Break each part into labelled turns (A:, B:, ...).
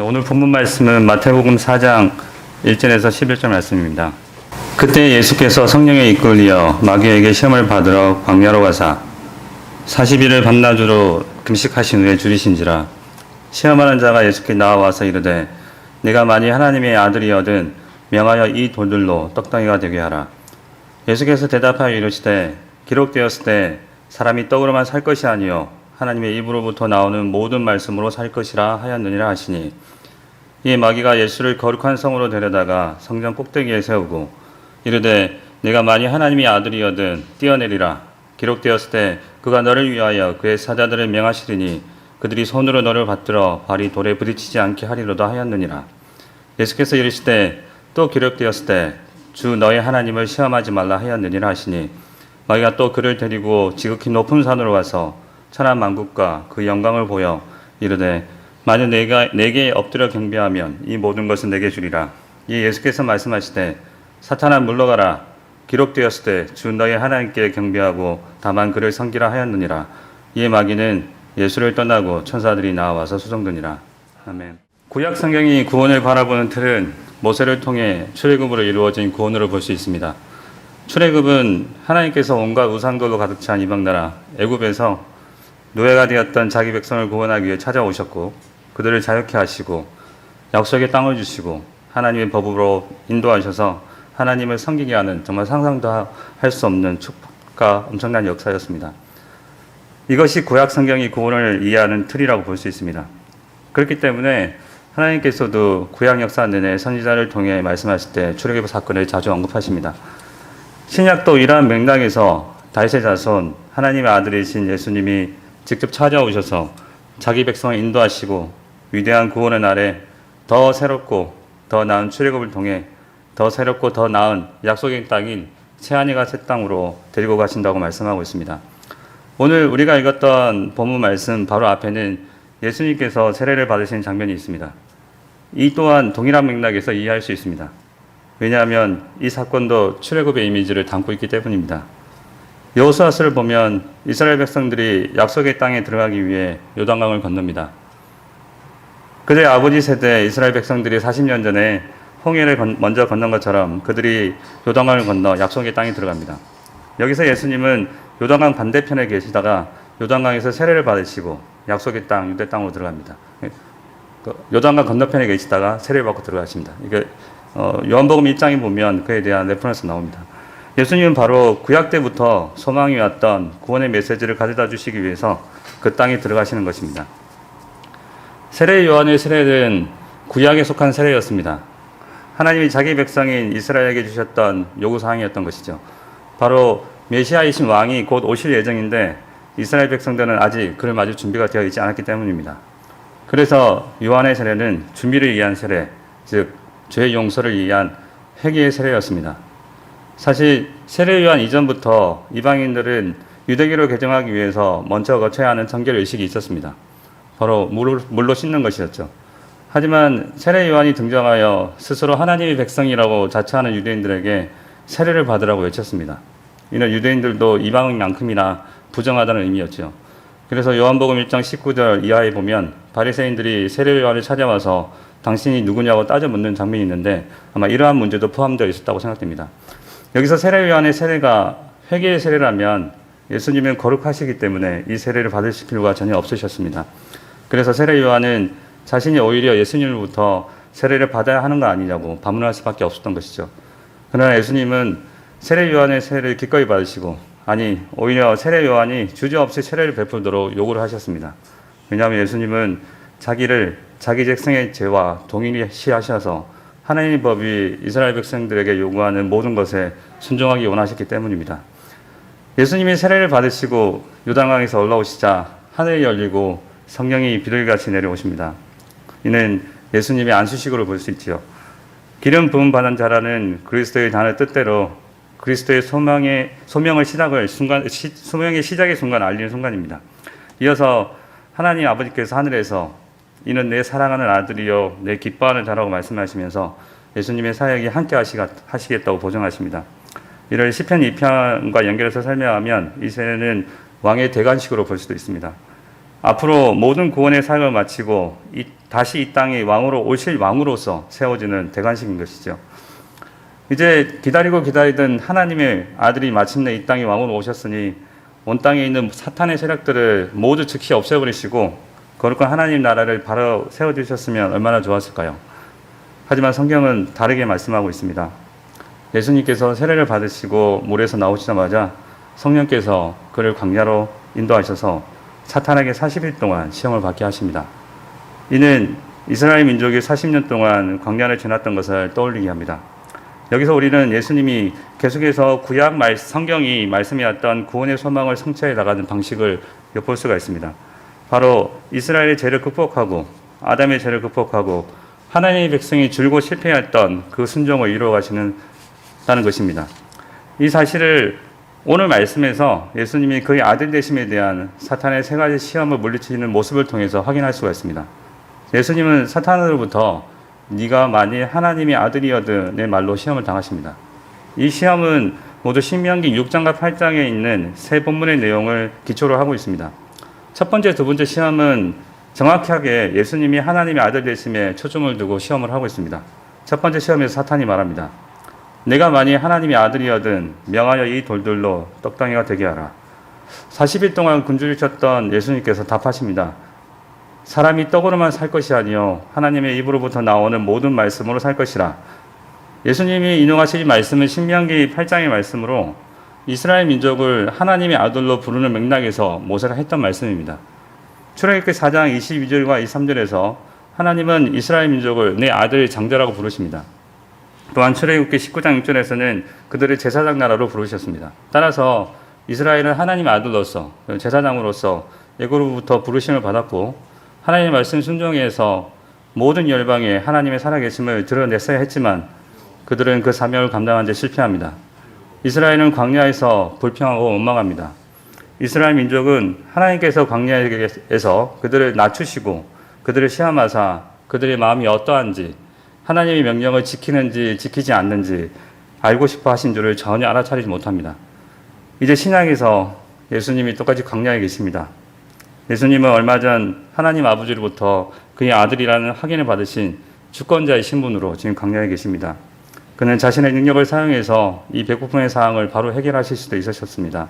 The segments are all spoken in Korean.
A: 오늘 본문 말씀은 마태복음 4장 1절에서 11절 말씀입니다. 그때 예수께서 성령에 이끌려 마귀에게 시험을 받으러 광야로 가사 40일을 밤낮으로 금식하신 후에 줄이신지라. 시험하는 자가 예수께 나와서 이르되 네가 만일 하나님의 아들이거든 명하여 이 돌들로 떡덩이가 되게 하라. 예수께서 대답하여 이르시되 기록되었을 때 사람이 떡으로만 살 것이 아니요 하나님의 입으로부터 나오는 모든 말씀으로 살 것이라 하였느니라 하시니, 이 마귀가 예수를 거룩한 성으로 데려다가 성전 꼭대기에 세우고 이르되 네가 만일 하나님의 아들이거든 뛰어내리라. 기록되었을 때 그가 너를 위하여 그의 사자들을 명하시리니 그들이 손으로 너를 받들어 발이 돌에 부딪히지 않게 하리로다 하였느니라. 예수께서 이르시되 또 기록되었을 때 주 너의 하나님을 시험하지 말라 하였느니라 하시니, 마귀가 또 그를 데리고 지극히 높은 산으로 가서 천하 만국과 그 영광을 보여 이르되 만일 내게 엎드려 경배하면 이 모든 것은 내게 주리라. 이 예수께서 말씀하시되 사탄아 물러가라. 기록되었을 때 주 너의 하나님께 경배하고 다만 그를 섬기라 하였느니라. 이에 마귀는 예수를 떠나고 천사들이 나와서 수종드니라. 아멘. 구약 성경이 구원을 바라보는 틀은 모세를 통해 출애굽으로 이루어진 구원으로 볼 수 있습니다. 출애굽은 하나님께서 온갖 우상들로 가득 찬 이방 나라 애굽에서 노예가 되었던 자기 백성을 구원하기 위해 찾아오셨고 그들을 자유케 하시고 약속의 땅을 주시고 하나님의 법으로 인도하셔서 하나님을 섬기게 하는 정말 상상도 할 수 없는 축복과 엄청난 역사였습니다. 이것이 구약 성경이 구원을 이해하는 틀이라고 볼 수 있습니다. 그렇기 때문에 하나님께서도 구약 역사 내내 선지자를 통해 말씀하실 때 출애굽 사건을 자주 언급하십니다. 신약도 이러한 맥락에서 다윗의 자손 하나님의 아들이신 예수님이 직접 찾아오셔서 자기 백성을 인도하시고 위대한 구원의 날에 더 새롭고 더 나은 출애굽을 통해 더 새롭고 더 나은 약속의 땅인 새하늘과 새 땅으로 데리고 가신다고 말씀하고 있습니다. 오늘 우리가 읽었던 본문 말씀 바로 앞에는 예수님께서 세례를 받으신 장면이 있습니다. 이 또한 동일한 맥락에서 이해할 수 있습니다. 왜냐하면 이 사건도 출애굽의 이미지를 담고 있기 때문입니다. 여호수아서를 보면 이스라엘 백성들이 약속의 땅에 들어가기 위해 요단강을 건넙니다. 그들의 아버지 세대 이스라엘 백성들이 40년 전에 홍해를 먼저 건넌 것처럼 그들이 요단강을 건너 약속의 땅에 들어갑니다. 여기서 예수님은 요단강 반대편에 계시다가 요단강에서 세례를 받으시고 약속의 땅, 유대 땅으로 들어갑니다. 요단강 건너편에 계시다가 세례를 받고 들어가십니다. 이게 요한복음 1장에 보면 그에 대한 레퍼런스 나옵니다. 예수님은 바로 구약 때부터 소망이 왔던 구원의 메시지를 가져다 주시기 위해서 그 땅에 들어가시는 것입니다. 세례 요한의 세례는 구약에 속한 세례였습니다. 하나님이 자기 백성인 이스라엘에게 주셨던 요구사항이었던 것이죠. 바로 메시아이신 왕이 곧 오실 예정인데 이스라엘 백성들은 아직 그를 맞을 준비가 되어 있지 않았기 때문입니다. 그래서 요한의 세례는 준비를 위한 세례, 즉 죄의 용서를 위한 회개의 세례였습니다. 사실 세례 요한 이전부터 이방인들은 유대교를 개정하기 위해서 먼저 거쳐야 하는 정결 의식이 있었습니다. 바로 물로 씻는 것이었죠. 하지만 세례 요한이 등장하여 스스로 하나님의 백성이라고 자처하는 유대인들에게 세례를 받으라고 외쳤습니다. 이는 유대인들도 이방인만큼이나 부정하다는 의미였죠. 그래서 요한복음 1장 19절 이하에 보면 바리새인들이 세례 요한을 찾아와서 당신이 누구냐고 따져 묻는 장면이 있는데 아마 이러한 문제도 포함되어 있었다고 생각됩니다. 여기서 세례 요한의 세례가 회개의 세례라면 예수님은 거룩하시기 때문에 이 세례를 받으실 필요가 전혀 없으셨습니다. 그래서 세례 요한은 자신이 오히려 예수님으로부터 세례를 받아야 하는 거 아니냐고 반문할 수밖에 없었던 것이죠. 그러나 예수님은 세례 요한의 세례를 기꺼이 받으시고, 아니 오히려 세례 요한이 주저없이 세례를 베풀도록 요구를 하셨습니다. 왜냐하면 예수님은 자기를 자기 백성의 죄와 동일시하셔서 하나님의 법이 이스라엘 백성들에게 요구하는 모든 것에 순종하기 원하셨기 때문입니다. 예수님이 세례를 받으시고 요단강에서 올라오시자 하늘이 열리고 성령이 비둘기같이 내려오십니다. 이는 예수님의 안수식으로 볼 수 있지요. 기름 부음 받은 자라는 그리스도의 단을 뜻대로 그리스도의 소명의 시작의 순간 알리는 순간입니다. 이어서 하나님 아버지께서 하늘에서 이는 내 사랑하는 아들이요 내 기뻐하는 자라고 말씀하시면서 예수님의 사역이 함께 하시겠다고 보증하십니다. 이를 시편 2편과 연결해서 설명하면 이 세례는 왕의 대관식으로 볼 수도 있습니다. 앞으로 모든 구원의 사역을 마치고 다시 이 땅에 왕으로 오실 왕으로서 세워지는 대관식인 것이죠. 이제 기다리고 기다리던 하나님의 아들이 마침내 이 땅에 왕으로 오셨으니 온 땅에 있는 사탄의 세력들을 모두 즉시 없애버리시고 거룩한 하나님 나라를 바로 세워주셨으면 얼마나 좋았을까요? 하지만 성경은 다르게 말씀하고 있습니다. 예수님께서 세례를 받으시고 물에서 나오시자마자 성령께서 그를 광야로 인도하셔서 사탄에게 40일 동안 시험을 받게 하십니다. 이는 이스라엘 민족이 40년 동안 광야를 지났던 것을 떠올리게 합니다. 여기서 우리는 예수님이 계속해서 구약 성경이 말씀해왔던 구원의 소망을 성취해 나가는 방식을 엿볼 수가 있습니다. 바로 이스라엘의 죄를 극복하고 아담의 죄를 극복하고 하나님의 백성이 줄곧 실패했던 그 순종을 이루어 가시는 것입니다. 이 사실을 오늘 말씀에서 예수님이 그의 아들 되심에 대한 사탄의 세 가지 시험을 물리치는 모습을 통해서 확인할 수가 있습니다. 예수님은 사탄으로부터 네가 만일 하나님의 아들이어든 내 말로 시험을 당하십니다. 이 시험은 모두 신명기 6장과 8장에 있는 세 본문의 내용을 기초로 하고 있습니다. 첫 번째, 두 번째 시험은 정확하게 예수님이 하나님의 아들 되심에 초점을 두고 시험을 하고 있습니다. 첫 번째 시험에서 사탄이 말합니다. 내가 만일 하나님의 아들이어든 명하여 이 돌들로 떡덩이가 되게 하라. 40일 동안 굶주려 쳤던 예수님께서 답하십니다. 사람이 떡으로만 살 것이 아니요 하나님의 입으로부터 나오는 모든 말씀으로 살 것이라. 예수님이 인용하신 말씀은 신명기 8장의 말씀으로 이스라엘 민족을 하나님의 아들로 부르는 맥락에서 모세가 했던 말씀입니다. 출애굽기 4장 22절과 23절에서 하나님은 이스라엘 민족을 내 아들 장자라고 부르십니다. 또한 출애굽기 19장 6절에서는 그들을 제사장 나라로 부르셨습니다. 따라서 이스라엘은 하나님의 아들로서 제사장으로서 애굽으로부터 부르심을 받았고 하나님의 말씀 순종해서 모든 열방에 하나님의 살아계심을 드러냈어야 했지만 그들은 그 사명을 감당하는 데 실패합니다. 이스라엘은 광야에서 불평하고 원망합니다. 이스라엘 민족은 하나님께서 광야에서 그들을 낮추시고 그들을 시험하사 그들의 마음이 어떠한지 하나님의 명령을 지키는지 지키지 않는지 알고 싶어 하신 줄을 전혀 알아차리지 못합니다. 이제 신약에서 예수님이 똑같이 광야에 계십니다. 예수님은 얼마 전 하나님 아버지로부터 그의 아들이라는 확인을 받으신 주권자의 신분으로 지금 광야에 계십니다. 그는 자신의 능력을 사용해서 이 배고픔의 사항을 바로 해결하실 수도 있으셨습니다.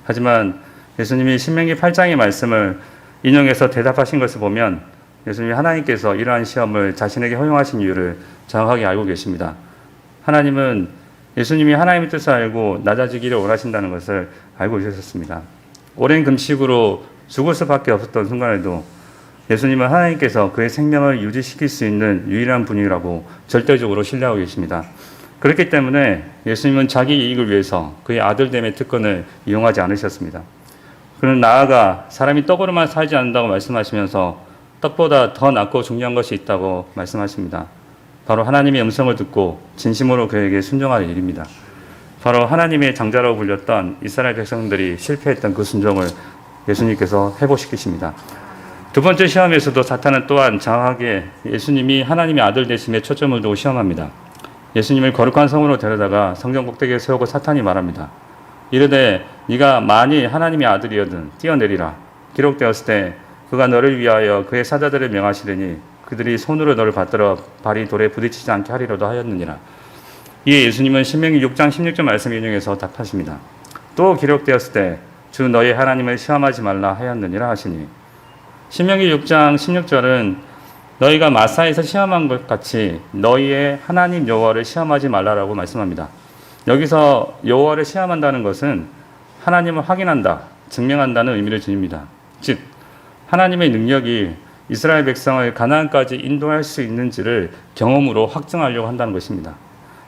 A: 하지만 예수님이 신명기 8장의 말씀을 인용해서 대답하신 것을 보면 예수님이 하나님께서 이러한 시험을 자신에게 허용하신 이유를 정확하게 알고 계십니다. 하나님은 예수님이 하나님의 뜻을 알고 낮아지기를 원하신다는 것을 알고 계셨습니다. 오랜 금식으로 죽을 수밖에 없었던 순간에도 예수님은 하나님께서 그의 생명을 유지시킬 수 있는 유일한 분이라고 절대적으로 신뢰하고 계십니다. 그렇기 때문에 예수님은 자기 이익을 위해서 그의 아들됨의 특권을 이용하지 않으셨습니다. 그는 나아가 사람이 떡으로만 살지 않는다고 말씀하시면서 떡보다 더 낫고 중요한 것이 있다고 말씀하십니다. 바로 하나님의 음성을 듣고 진심으로 그에게 순종할 일입니다. 바로 하나님의 장자라고 불렸던 이스라엘 백성들이 실패했던 그 순종을 예수님께서 회복시키십니다. 두 번째 시험에서도 사탄은 또한 장하게 예수님이 하나님의 아들 되심에 초점을 두고 시험합니다. 예수님을 거룩한 성으로 데려다가 성전 꼭대기에 세우고 사탄이 말합니다. 이르되 네가 만일 하나님의 아들이어든 뛰어내리라. 기록되었을 때 그가 너를 위하여 그의 사자들을 명하시더니 그들이 손으로 너를 받들어 발이 돌에 부딪히지 않게 하리로도 하였느니라. 이에 예수님은 신명기 6장 16절 말씀 인용해서 답하십니다. 또 기록되었을 때 주 너의 하나님을 시험하지 말라 하였느니라 하시니 신명기 6장 16절은 너희가 마사에서 시험한 것 같이 너희의 하나님 여호와를 시험하지 말라라고 말씀합니다. 여기서 여호와를 시험한다는 것은 하나님을 확인한다, 증명한다는 의미를 지닙니다. 즉 하나님의 능력이 이스라엘 백성을 가나안까지 인도할 수 있는지를 경험으로 확증하려고 한다는 것입니다.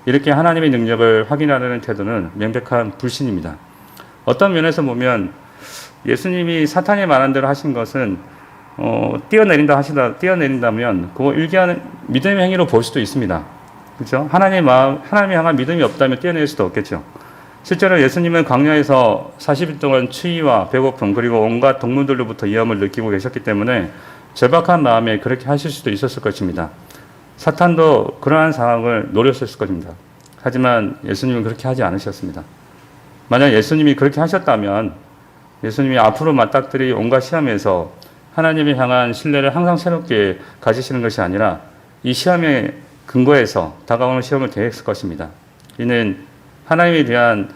A: 이렇게 하나님의 능력을 확인하려는 태도는 명백한 불신입니다. 어떤 면에서 보면 예수님이 사탄이 말한 대로 하신 것은 뛰어내린다면 그거 일기하는 믿음의 행위로 볼 수도 있습니다. 그렇죠? 하나님을 향한 믿음이 없다면 뛰어낼 수도 없겠죠. 실제로 예수님은 광야에서 40일 동안 추위와 배고픔 그리고 온갖 동물들로부터 위험을 느끼고 계셨기 때문에 절박한 마음에 그렇게 하실 수도 있었을 것입니다. 사탄도 그러한 상황을 노렸을 것입니다. 하지만 예수님은 그렇게 하지 않으셨습니다. 만약 예수님이 그렇게 하셨다면 예수님이 앞으로 맞닥뜨릴 온갖 시험에서 하나님을 향한 신뢰를 항상 새롭게 가지시는 것이 아니라 이 시험의 근거에서 다가오는 시험을 대했을 것입니다. 이는 하나님에 대한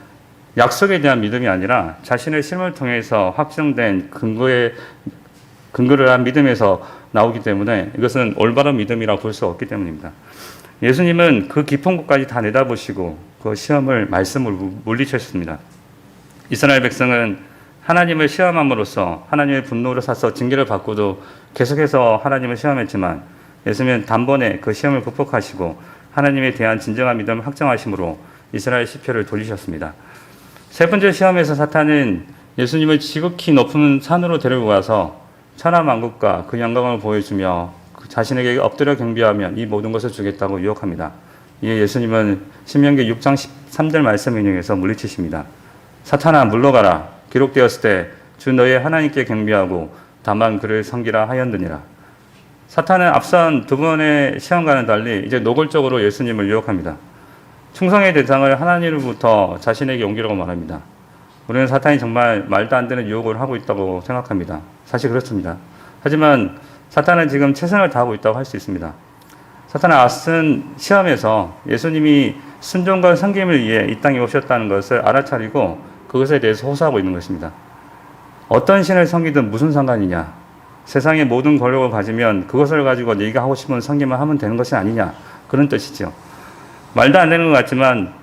A: 약속에 대한 믿음이 아니라 자신의 삶을 통해서 확정된 근거를 한 믿음에서 나오기 때문에 이것은 올바른 믿음이라고 볼 수 없기 때문입니다. 예수님은 그 깊은 곳까지 다 내다보시고 그 시험을 말씀으로 물리쳤습니다. 이스라엘 백성은 하나님을 시험함으로써 하나님의 분노를 사서 징계를 받고도 계속해서 하나님을 시험했지만 예수님은 단번에 그 시험을 극복하시고 하나님에 대한 진정한 믿음을 확정하심으로 이스라엘 시편을 돌리셨습니다. 세 번째 시험에서 사탄은 예수님을 지극히 높은 산으로 데리고 가서 천하만국과 그 영광을 보여주며 자신에게 엎드려 경배하면 이 모든 것을 주겠다고 유혹합니다. 이에 예수님은 신명기 6장 13절 말씀 인용해서 물리치십니다. 사탄아 물러가라. 기록되었을 때 주 너의 하나님께 경배하고 다만 그를 섬기라 하였느니라. 사탄은 앞선 두 번의 시험과는 달리 이제 노골적으로 예수님을 유혹합니다. 충성의 대상을 하나님으로부터 자신에게 옮기라고 말합니다. 우리는 사탄이 정말 말도 안 되는 유혹을 하고 있다고 생각합니다. 사실 그렇습니다. 하지만 사탄은 지금 최선을 다하고 있다고 할 수 있습니다. 사탄은 앞선 시험에서 예수님이 순종과 섬김을 위해 이 땅에 오셨다는 것을 알아차리고 그것에 대해서 호소하고 있는 것입니다. 어떤 신을 섬기든 무슨 상관이냐? 세상의 모든 권력을 가지면 그것을 가지고 네가 하고 싶은 섬김을 하면 되는 것이 아니냐? 그런 뜻이죠. 말도 안 되는 것 같지만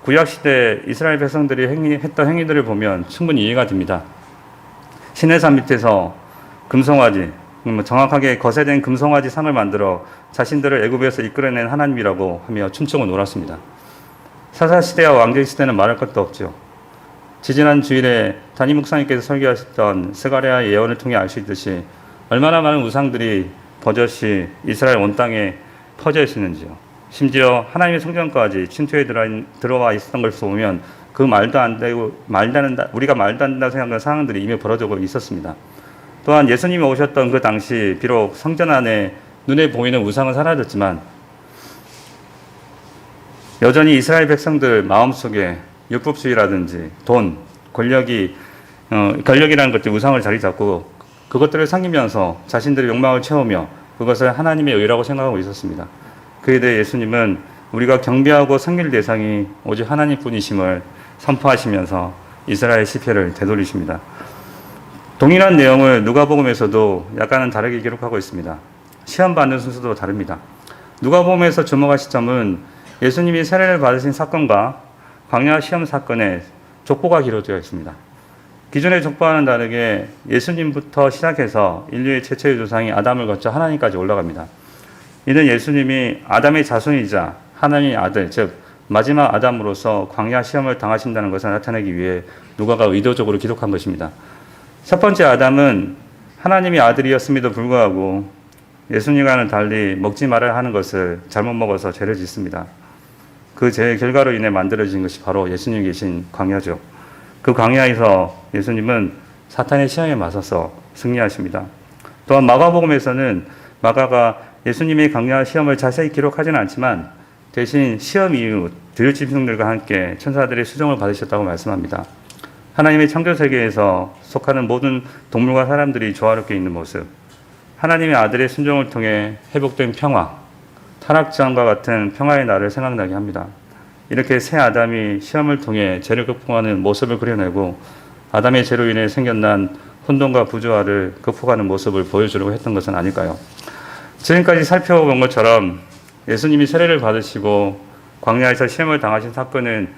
A: 구약시대 이스라엘 백성들이 했던 행위들을 보면 충분히 이해가 됩니다. 시내산 밑에서 금송아지, 정확하게 거세된 금송아지 상을 만들어 자신들을 애굽에서 이끌어낸 하나님이라고 하며 춤추고 놀았습니다. 사사시대와 왕정시대는 말할 것도 없죠. 지지난 주일에 담임 목사님께서 설교하셨던 스가랴의 예언을 통해 알 수 있듯이 얼마나 많은 우상들이 버젓이 이스라엘 온 땅에 퍼져 있었는지요. 심지어 하나님의 성전까지 침투에 들어와 있었던 것을 보면 그 말도 안 되고 우리가 말도 안 된다고 생각하는 상황들이 이미 벌어지고 있었습니다. 또한 예수님이 오셨던 그 당시 비록 성전 안에 눈에 보이는 우상은 사라졌지만 여전히 이스라엘 백성들 마음속에 율법주의라든지 돈, 권력이라는 것들이 우상을 자리 잡고 그것들을 섬기면서 자신들의 욕망을 채우며 그것을 하나님의 의라고 생각하고 있었습니다. 그에 대해 예수님은 우리가 경배하고 섬길 대상이 오직 하나님뿐이심을 선포하시면서 이스라엘 시편을 되돌리십니다. 동일한 내용을 누가복음에서도 약간은 다르게 기록하고 있습니다. 시험 받는 순서도 다릅니다. 누가복음에서 주목할 시점은 예수님이 세례를 받으신 사건과 광야 시험 사건의 족보가 기록되어 있습니다. 기존의 족보와는 다르게 예수님부터 시작해서 인류의 최초의 조상이 아담을 거쳐 하나님까지 올라갑니다. 이는 예수님이 아담의 자손이자 하나님의 아들, 즉 마지막 아담으로서 광야 시험을 당하신다는 것을 나타내기 위해 누가가 의도적으로 기록한 것입니다. 첫 번째 아담은 하나님의 아들이었음에도 불구하고 예수님과는 달리 먹지 말아야 하는 것을 잘못 먹어서 죄를 짓습니다. 그 죄의 결과로 인해 만들어진 것이 바로 예수님 계신 광야죠. 그 광야에서 예수님은 사탄의 시험에 맞서서 승리하십니다. 또한 마가복음에서는 마가가 예수님의 광야 시험을 자세히 기록하지는 않지만 대신 시험 이후 들짐승들과 함께 천사들의 수종을 받으셨다고 말씀합니다. 하나님의 창조 세계에서 속하는 모든 동물과 사람들이 조화롭게 있는 모습, 하나님의 아들의 순종을 통해 회복된 평화, 타락장과 같은 평화의 날을 생각나게 합니다. 이렇게 새 아담이 시험을 통해 죄를 극복하는 모습을 그려내고 아담의 죄로 인해 생겨난 혼돈과 부조화를 극복하는 모습을 보여주려고 했던 것은 아닐까요? 지금까지 살펴본 것처럼 예수님이 세례를 받으시고 광야에서 시험을 당하신 사건은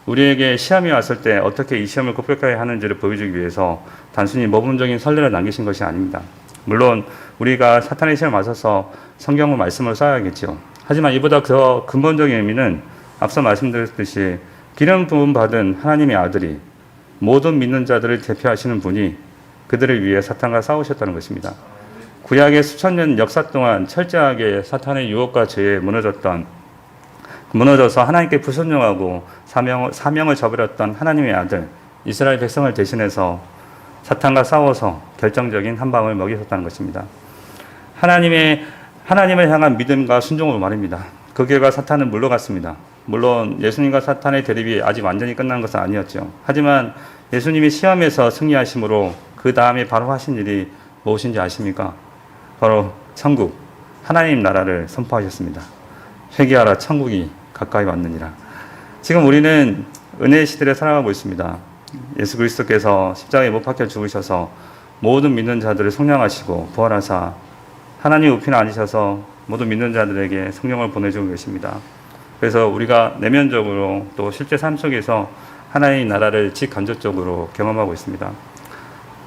A: 우리에게 시험이 왔을 때 어떻게 이 시험을 극복해야 하는지를 보여주기 위해서 단순히 모범적인 선례를 남기신 것이 아닙니다. 물론 우리가 사탄의 시험에 맞서서 성경의 말씀을 써야겠죠. 하지만 이보다 더 근본적인 의미는 앞서 말씀드렸듯이 기름 부음 받은 하나님의 아들이 모든 믿는 자들을 대표하시는 분이 그들을 위해 사탄과 싸우셨다는 것입니다. 구약의 수천 년 역사 동안 철저하게 사탄의 유혹과 죄에 무너져서 하나님께 불순종하고 사명을 저버렸던 하나님의 아들 이스라엘 백성을 대신해서 사탄과 싸워서 결정적인 한 방을 먹이셨다는 것입니다. 하나님을 향한 믿음과 순종을 말입니다. 그 결과 사탄은 물러갔습니다. 물론 예수님과 사탄의 대립이 아직 완전히 끝난 것은 아니었죠. 하지만 예수님이 시험에서 승리하심으로 그 다음에 바로 하신 일이 무엇인지 아십니까? 바로 천국, 하나님 나라를 선포하셨습니다. 회개하라, 천국이 가까이 왔느니라. 지금 우리는 은혜의 시대를 살아가고 있습니다. 예수 그리스도께서 십자가에 못 박혀 죽으셔서 모든 믿는 자들을 성령하시고 부활하사 하나님 우편에 앉으셔서 모든 믿는 자들에게 성령을 보내주고 계십니다. 그래서 우리가 내면적으로 또 실제 삶 속에서 하나님 나라를 직간접적으로 경험하고 있습니다.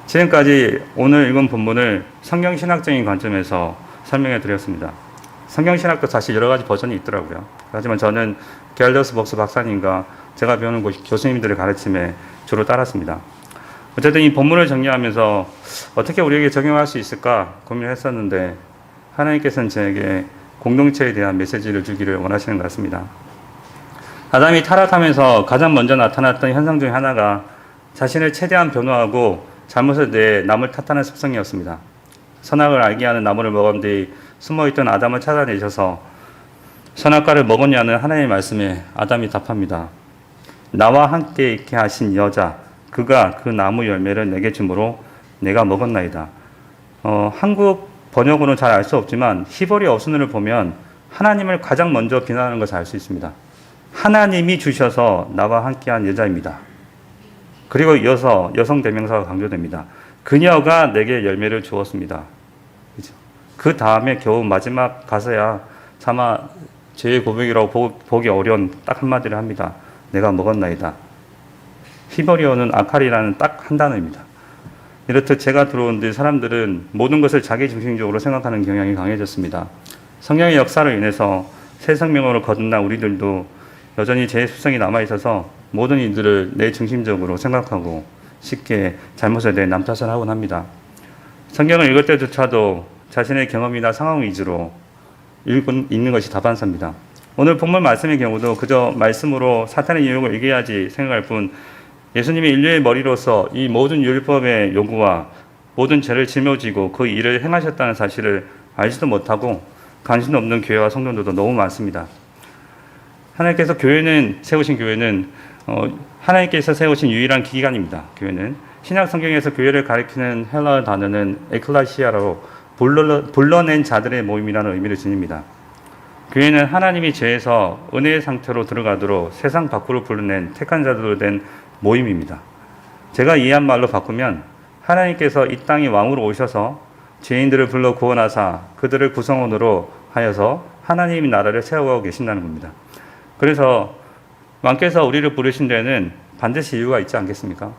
A: 지금까지 오늘 읽은 본문을 성경신학적인 관점에서 설명해 드렸습니다. 성경신학도 사실 여러 가지 버전이 있더라고요. 하지만 저는 게알더스 복스 박사님과 제가 배우는 교수님들의 가르침에 주로 따랐습니다. 어쨌든 이 본문을 정리하면서 어떻게 우리에게 적용할 수 있을까 고민을 했었는데 하나님께서는 저에게 공동체에 대한 메시지를 주기를 원하시는 것 같습니다. 아담이 타락하면서 가장 먼저 나타났던 현상 중 하나가 자신을 최대한 변호하고 잘못에 대해 남을 탓하는 습성이었습니다. 선악을 알게 하는 나무를 먹은 뒤 숨어있던 아담을 찾아내셔서 선악과를 먹었냐는 하나님의 말씀에 아담이 답합니다. 나와 함께 있게 하신 여자, 그가 그 나무 열매를 내게 주므로 내가 먹었나이다. 한국 번역으로는 잘 알 수 없지만 히브리 어순을 보면 하나님을 가장 먼저 비난하는 것을 알 수 있습니다. 하나님이 주셔서 나와 함께한 여자입니다. 그리고 이어서 여성 대명사가 강조됩니다. 그녀가 내게 열매를 주었습니다. 그죠? 그 다음에 겨우 마지막 가서야 차마 죄의 고백이라고 보기 어려운 딱 한마디를 합니다. 내가 먹었나이다. 히브리어는 아칼이라는 딱 한 단어입니다. 이렇듯 제가 들어온 뒤 사람들은 모든 것을 자기 중심적으로 생각하는 경향이 강해졌습니다. 성령의 역사로 인해서 새 생명으로 거듭난 우리들도 여전히 제 습성이 남아있어서 모든 이들을 내 중심적으로 생각하고 쉽게 잘못에 대해 남 탓을 하곤 합니다. 성경을 읽을 때조차도 자신의 경험이나 상황 위주로 읽는 것이 다반사입니다. 오늘 본문 말씀의 경우도 그저 말씀으로 사탄의 유혹을 이겨야지 생각할 뿐 예수님이 인류의 머리로서 이 모든 율법의 요구와 모든 죄를 짊어지고 그 일을 행하셨다는 사실을 알지도 못하고 관심 없는 교회와 성도들도 너무 많습니다. 하나님께서 세우신 교회는 하나님께서 세우신 유일한 기관입니다. 교회는 신약 성경에서 교회를 가리키는 헬라어 단어는 에클레시아로 불러낸 자들의 모임이라는 의미를 지닙니다. 교회는 하나님이 죄에서 은혜의 상태로 들어가도록 세상 밖으로 불러낸 택한 자들로 된 모임입니다. 제가 이해한 말로 바꾸면 하나님께서 이 땅에 왕으로 오셔서 죄인들을 불러 구원하사 그들을 구성원으로 하여서 하나님의 나라를 세워가고 계신다는 겁니다. 그래서 왕께서 우리를 부르신 데는 반드시 이유가 있지 않겠습니까?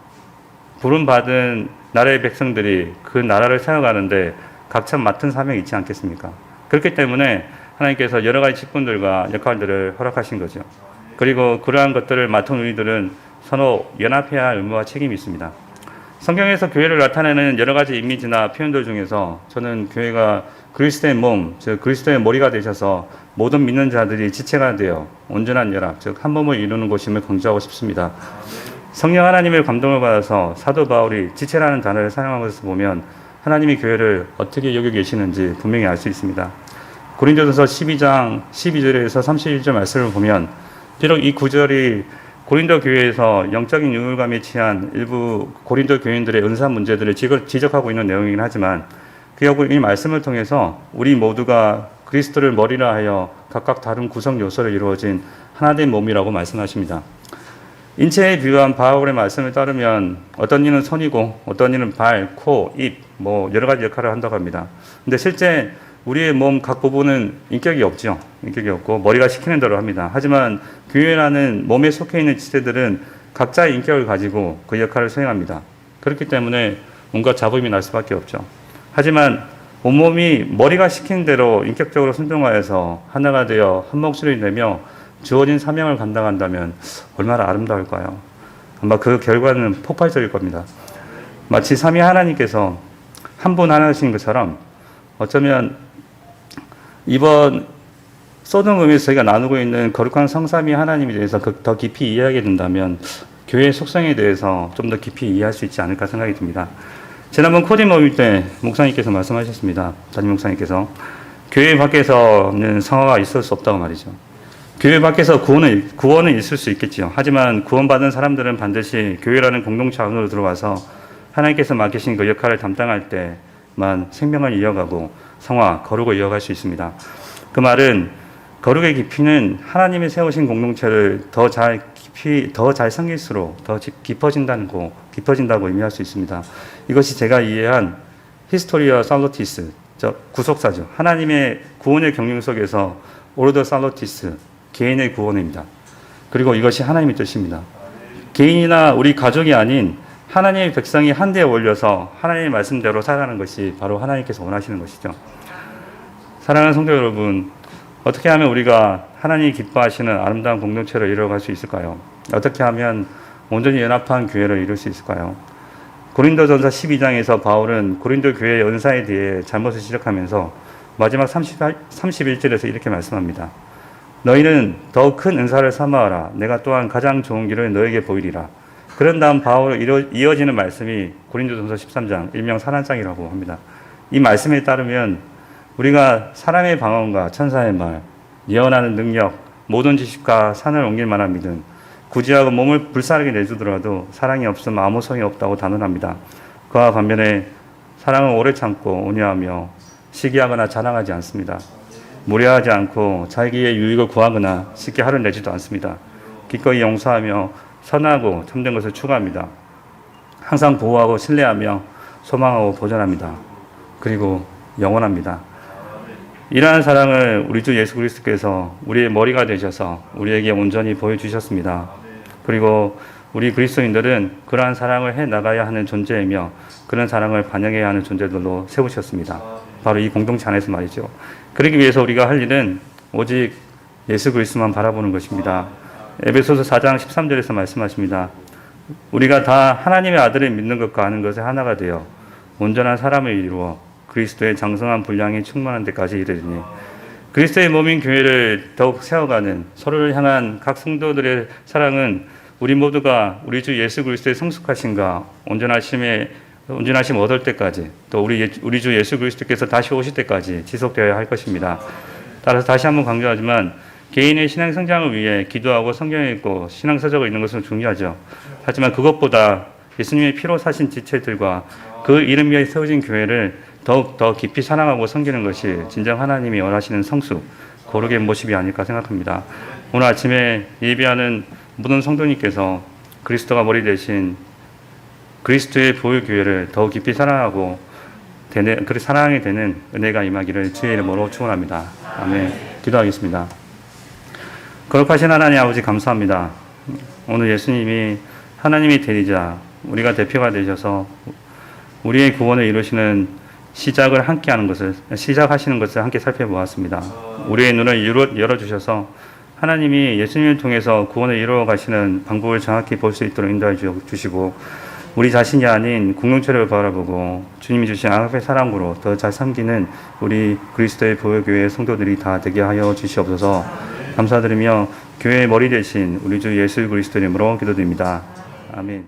A: 부름받은 나라의 백성들이 그 나라를 세워가는데 각자 맡은 사명이 있지 않겠습니까? 그렇기 때문에 하나님께서 여러 가지 직분들과 역할들을 허락하신 거죠. 그리고 그러한 것들을 맡은 우리들은 서로 연합해야 할 의무와 책임이 있습니다. 성경에서 교회를 나타내는 여러 가지 이미지나 표현들 중에서 저는 교회가 그리스도의 몸, 즉 그리스도의 머리가 되셔서 모든 믿는 자들이 지체가 되어 온전한 연합, 즉 한 몸을 이루는 곳임을 강조하고 싶습니다. 성령 하나님의 감동을 받아서 사도 바울이 지체라는 단어를 사용한 것을 보면 하나님이 교회를 어떻게 여기고 계시는지 분명히 알 수 있습니다. 고린도전서 12장 12절에서 31절 말씀을 보면 비록 이 구절이 고린도 교회에서 영적인 우울감에 취한 일부 고린도 교인들의 은사 문제들을 지적하고 있는 내용이긴 하지만 결국 이 말씀을 통해서 우리 모두가 그리스도를 머리라 하여 각각 다른 구성 요소로 이루어진 하나된 몸이라고 말씀하십니다. 인체에 비유한 바울의 말씀을 따르면 어떤 이는 손이고 어떤 이는 발, 코, 입, 여러 가지 역할을 한다고 합니다. 근데 실제 우리의 몸 각 부분은 인격이 없죠. 인격이 없고 머리가 시키는 대로 합니다. 하지만 교회라는 몸에 속해 있는 지체들은 각자의 인격을 가지고 그 역할을 수행합니다. 그렇기 때문에 뭔가 잡음이 날 수밖에 없죠. 하지만 온몸이 머리가 시키는 대로 인격적으로 순종하여서 하나가 되어 한 목소리를 내며 주어진 사명을 감당한다면 얼마나 아름다울까요? 아마 그 결과는 폭발적일 겁니다. 마치 삼위 하나님께서 한 분 하나신 것처럼 어쩌면 이번 소돔음에서 저희가 나누고 있는 거룩한 성삼위 하나님에 대해서 더 깊이 이해하게 된다면 교회의 속성에 대해서 좀 더 깊이 이해할 수 있지 않을까 생각이 듭니다. 지난번 코디 모임 때 목사님께서 말씀하셨습니다. 담임 목사님께서 교회 밖에서는 성화가 있을 수 없다고 말이죠. 교회 밖에서 구원은 있을 수 있겠지요. 하지만 구원받은 사람들은 반드시 교회라는 공동체 안으로 들어와서 하나님께서 맡기신 그 역할을 담당할 때 이루어져야만 생명을 이어가고 성화, 거룩을 이어갈 수 있습니다. 그 말은 거룩의 깊이는 하나님이 세우신 공동체를 더 잘 섬길수록 더 깊어진다고 의미할 수 있습니다. 이것이 제가 이해한 히스토리아 살로티스, 구속사죠. 하나님의 구원의 경륜 속에서 오르더 살로티스, 개인의 구원입니다. 그리고 이것이 하나님의 뜻입니다. 개인이나 우리 가족이 아닌 하나님의 백성이 한데에 올려서 하나님의 말씀대로 살아가는 것이 바로 하나님께서 원하시는 것이죠. 사랑하는 성도 여러분, 어떻게 하면 우리가 하나님이 기뻐하시는 아름다운 공동체를 이루어갈 수 있을까요? 어떻게 하면 온전히 연합한 교회를 이룰 수 있을까요? 고린도전서 12장에서 바울은 고린도 교회의 은사에 대해 잘못을 지적하면서 마지막 31절에서 이렇게 말씀합니다. 너희는 더욱 큰 은사를 삼아라. 내가 또한 가장 좋은 길을 너에게 보이리라. 그런 다음 바울로 이어지는 말씀이 고린도전서 13장, 일명 사랑장이라고 합니다. 이 말씀에 따르면 우리가 사람의 방언과 천사의 말, 예언하는 능력, 모든 지식과 산을 옮길 만한 믿음, 구제하고 몸을 불사르게 내주더라도 사랑이 없으면 아무 소용이 없다고 단언합니다. 그와 반면에 사랑은 오래 참고 온유하며 시기하거나 자랑하지 않습니다. 무례하지 않고 자기의 유익을 구하거나 쉽게 화를 내지도 않습니다. 기꺼이 용서하며 선하고 참된 것을 추구합니다. 항상 보호하고 신뢰하며 소망하고 보존합니다. 그리고 영원합니다. 이러한 사랑을 우리 주 예수 그리스도께서 우리의 머리가 되셔서 우리에게 온전히 보여주셨습니다. 그리고 우리 그리스도인들은 그러한 사랑을 해나가야 하는 존재이며 그런 사랑을 반영해야 하는 존재들로 세우셨습니다. 바로 이 공동체 안에서 말이죠. 그러기 위해서 우리가 할 일은 오직 예수 그리스도만 바라보는 것입니다. 에베소서 4장 13절에서 말씀하십니다. 우리가 다 하나님의 아들을 믿는 것과 아는 것에 하나가 되어 온전한 사람을 이루어 그리스도의 장성한 분량이 충만한 데까지 이르리니 그리스도의 몸인 교회를 더욱 세워가는 서로를 향한 각 성도들의 사랑은 우리 모두가 우리 주 예수 그리스도의 성숙하심과 온전하심 얻을 때까지 또 우리 주 예수 그리스도께서 다시 오실 때까지 지속되어야 할 것입니다. 따라서 다시 한번 강조하지만 개인의 신앙 성장을 위해 기도하고 성경을 읽고 신앙서적을 읽는 것은 중요하죠. 하지만 그것보다 예수님의 피로 사신 지체들과 그 이름 위에 세워진 교회를 더욱 더 깊이 사랑하고 섬기는 것이 진정 하나님이 원하시는 성수, 거룩의 모습이 아닐까 생각합니다. 오늘 아침에 예배하는 모든 성도님께서 그리스도가 머리 대신 그리스도의 보혈교회를 더욱 깊이 사랑하고 사랑하게 되는 은혜가 임하기를 주의 이름으로 축원합니다. 아멘. 기도하겠습니다. 거룩하신 하나님 아버지 감사합니다. 오늘 예수님이 하나님의 대리자, 우리가 대표가 되셔서 우리의 구원을 이루시는 시작하시는 것을 함께 살펴보았습니다. 우리의 눈을 열어주셔서 하나님이 예수님을 통해서 구원을 이루어 가시는 방법을 정확히 볼 수 있도록 인도해 주시고 우리 자신이 아닌 공동체를 바라보고 주님이 주신 아가페 사랑으로 더 잘 섬기는 우리 그리스도의 보혈교회 성도들이 다 되게 하여 주시옵소서. 감사드리며 교회의 머리 대신 우리 주 예수 그리스도 이름으로 기도드립니다. 아멘.